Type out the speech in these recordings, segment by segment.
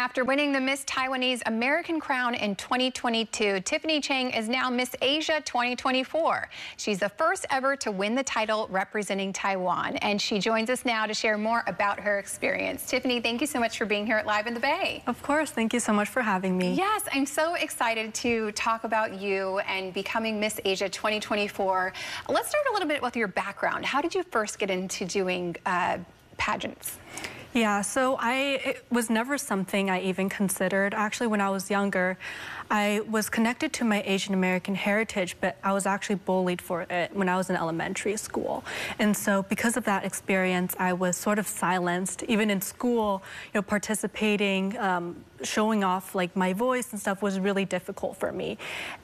After winning the Miss Taiwanese American crown in 2022, Tiffany Chang is now Miss Asia 2024. She's the first ever to win the title representing Taiwan, and she joins us now to share more about her experience. Tiffany, thank you so much for being here at Live in the Bay. Of course, thank you so much for having me. Yes, I'm so excited to talk about you and becoming Miss Asia 2024. Let's start a little bit with your background. How did you first get into doing pageants? Yeah, so it was never something I even considered. Actually, when I was younger, I was connected to my Asian American heritage, but I was actually bullied for it when I was in elementary school. And so because of that experience, I was sort of silenced. Even in school, participating, showing off like my voice and stuff was really difficult for me.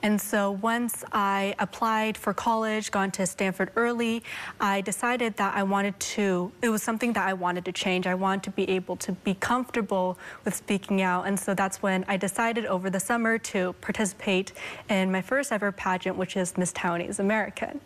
And so once I applied for college, gone to Stanford early, I decided that it was something that I wanted to change. I wanted to be able to be comfortable with speaking out. And so that's when I decided over the summer to participate in my first ever pageant, which is Miss Taiwanese American.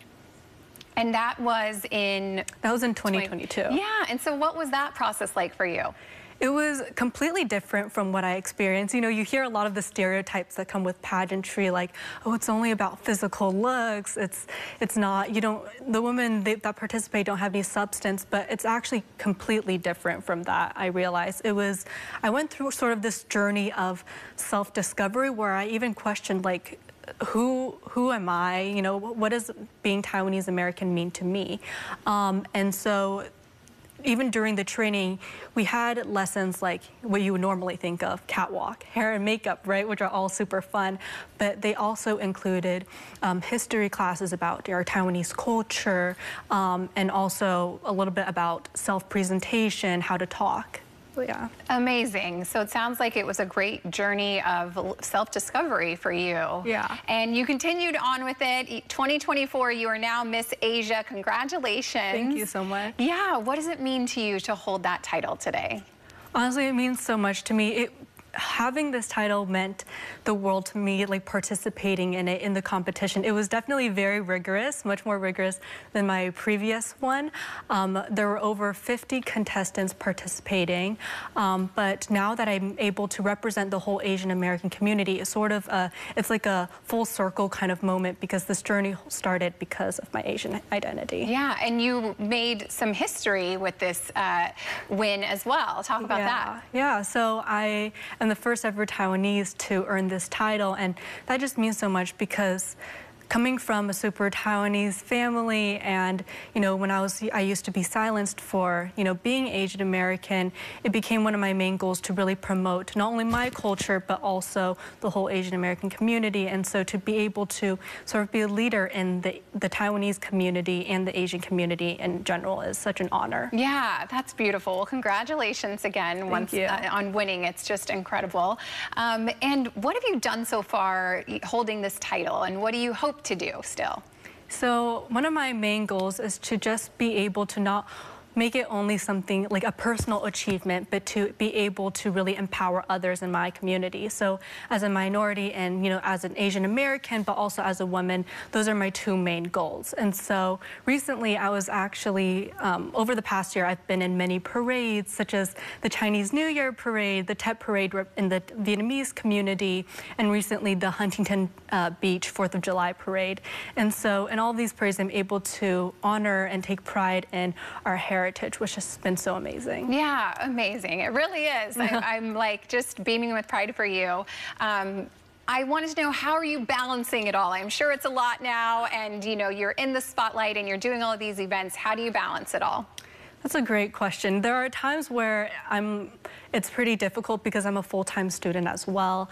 And that was in? That was in 2022. Yeah, and so what was that process like for you? It was completely different from what I experienced. You hear a lot of the stereotypes that come with pageantry, like, oh, it's only about physical looks. It's not, the women that participate don't have any substance, but it's actually completely different from that, I realized. I went through sort of this journey of self-discovery where I even questioned, like, who am I? What does being Taiwanese American mean to me? And so even during the training, we had lessons like what you would normally think of, catwalk, hair and makeup, right, which are all super fun. But they also included history classes about our Taiwanese culture, and also a little bit about self-presentation, how to talk. Yeah. Amazing. So it sounds like it was a great journey of self-discovery for you. Yeah. And you continued on with it. 2024, you are now Miss Asia. Congratulations. Thank you so much. Yeah. What does it mean to you to hold that title today? Honestly, it means so much to me. Having this title meant the world to me, like participating in it, in the competition. It was definitely very rigorous, much more rigorous than my previous one. There were over 50 contestants participating, but now that I'm able to represent the whole Asian American community, it's like a full circle kind of moment because this journey started because of my Asian identity. Yeah, and you made some history with this win as well. Talk about that. Yeah, so I am the first ever Taiwanese to earn this title, and that just means so much because coming from a super Taiwanese family, and when I used to be silenced for being Asian American, it became one of my main goals to really promote not only my culture but also the whole Asian American community. And so to be able to sort of be a leader in the Taiwanese community and the Asian community in general is such an honor. Yeah, that's beautiful. Well, congratulations again on winning. It's just incredible. And what have you done so far holding this title, and what do you hope to do still? So one of my main goals is to just be able to not make it only something like a personal achievement, but to be able to really empower others in my community. So as a minority and, as an Asian American, but also as a woman, those are my two main goals. And so recently I was actually, over the past year, I've been in many parades, such as the Chinese New Year parade, the Tet parade in the Vietnamese community, and recently the Huntington Beach 4th of July parade. And so in all of these parades, I'm able to honor and take pride in our heritage, which has been so amazing. Yeah, amazing. It really is. I'm like just beaming with pride for you. I wanted to know, how are you balancing it all? I'm sure it's a lot now, and you're in the spotlight and you're doing all of these events. How do you balance it all? That's a great question. There are times where it's pretty difficult because I'm a full-time student as well,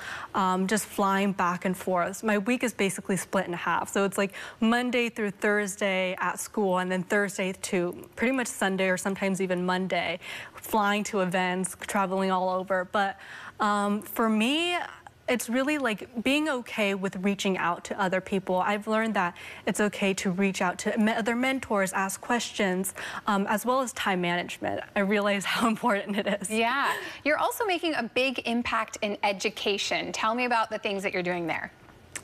just flying back and forth. My week is basically split in half. So it's like Monday through Thursday at school, and then Thursday to pretty much Sunday or sometimes even Monday, flying to events, traveling all over. But for me, it's really like being okay with reaching out to other people. I've learned that it's okay to reach out to other mentors, ask questions, as well as time management. I realize how important it is. Yeah. You're also making a big impact in education. Tell me about the things that you're doing there.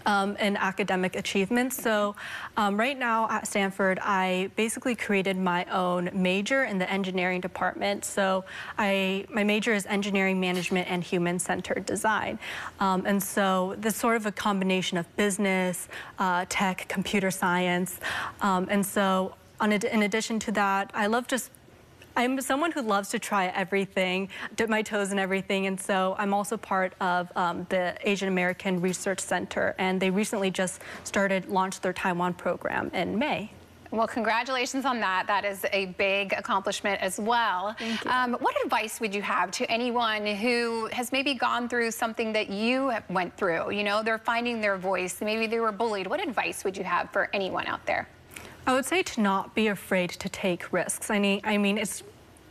in academic achievement. So right now at Stanford, I basically created my own major in the engineering department. So my major is engineering management and human-centered design. And so this sort of a combination of business, tech, computer science. And so in addition to that, I'm someone who loves to try everything, dip my toes in everything, and so I'm also part of the Asian American Research Center, and they recently just launched their Taiwan program in May. Well, congratulations on that. That is a big accomplishment as well. Thank you. What advice would you have to anyone who has maybe gone through something that you went through? You know, they're finding their voice, maybe they were bullied. What advice would you have for anyone out there? I would say to not be afraid to take risks. I mean, it's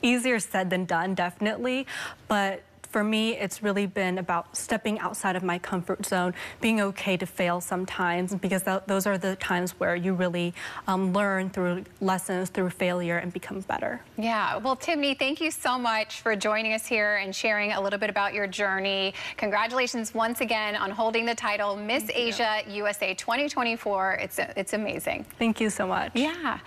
easier said than done, definitely, but for me, it's really been about stepping outside of my comfort zone, being okay to fail sometimes, because those are the times where you really learn through lessons, through failure, and become better. Yeah, well, Tiffany, thank you so much for joining us here and sharing a little bit about your journey. Congratulations once again on holding the title Miss Asia USA 2024. It's amazing. Thank you so much. Yeah.